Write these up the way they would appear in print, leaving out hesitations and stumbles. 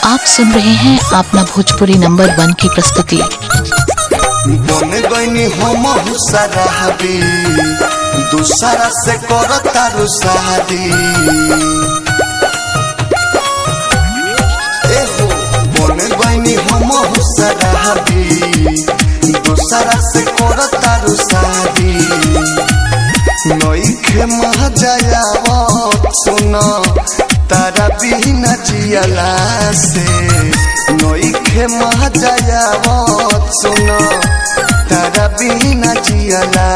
आप सुन रहे हैं अपना भोजपुरी नंबर 1 की प्रस्तुति। बन गईनी हम हुसारा हबी दूसरा से करता रुसादी एहो बन गईनी हम हुसारा हबी दूसरा से करता रुसादी नईखे महजायावत सुनो तारा बिना जियला से नईखे महजायावत सुनो तारा बिना जियला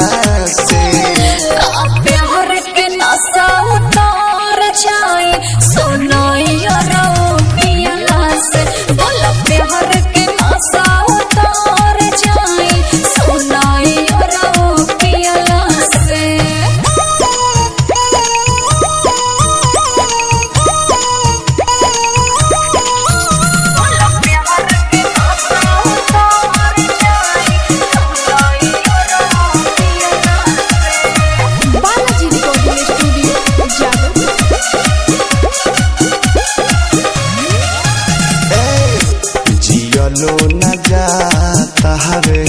से प्यार के नशा उतार जाए सुनो यारो पियला से बोला प्यार के नशा उतार जाए सुनो यारो पियला से जियलो न जाता रे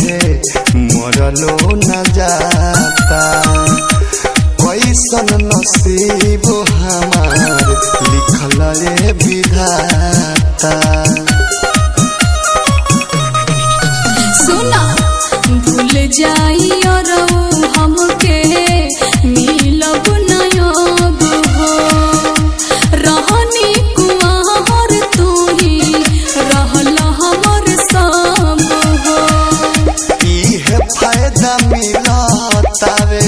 मरलो न जाता कैसन नसीब हमार लिखल रे विधाता सुना भूल जाई और हमके मिलब नयब हो रहनी कुआर तू ही रहल हमर सब हो इहे फायदा मिलतावे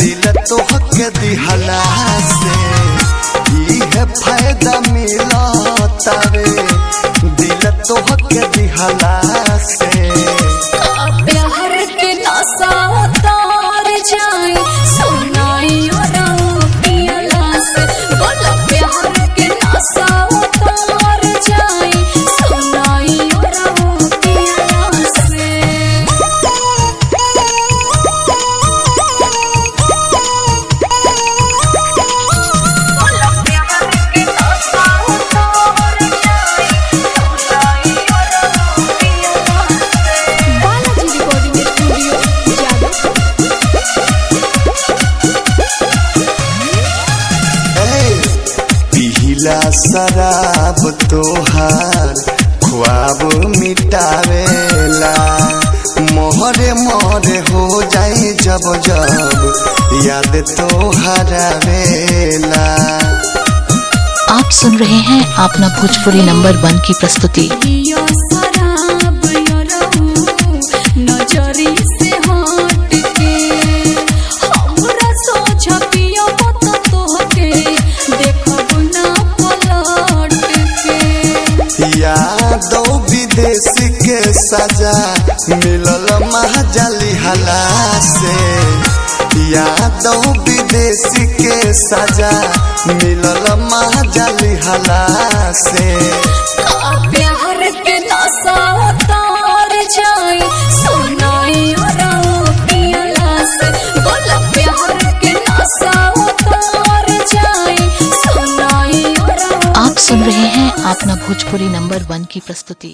दिल तोहके दिहला से इहे फायदा मिलतावे दिल तोहके दिहला से प्यार के नशा उतार जाए सुनाई और पियला से बोला प्यार के नशा उतार जाए सुनाई और पियला से बोला प्यार के नशा उतार जाए सुनाई और पियला से बालाजी रिकॉर्डिंग स्टूडियो पिहिला शराब तोहार ख्वाब मिटावेला मोहरे मोहरे हो जाई जब जब याद तोहरा वेला। आप सुन रहे हैं अपना भोजपुरी नंबर 1 की प्रस्तुति। यो शराब यरहु नजरी से हट के हमरा सोझ पियो मत तोहके देखब ना पलट के यादो विदेशी के सजा मिलल महाजली हला से यादो विदेशी के सजा मिलल महाजली हला से प्यार के नशा उतार जाए सुनाई और पियला से बोला प्यार के नशा उतार जाए सुनाई और आप सुन रहे हैं अपना भोजपुरी नंबर 1 की प्रस्तुति।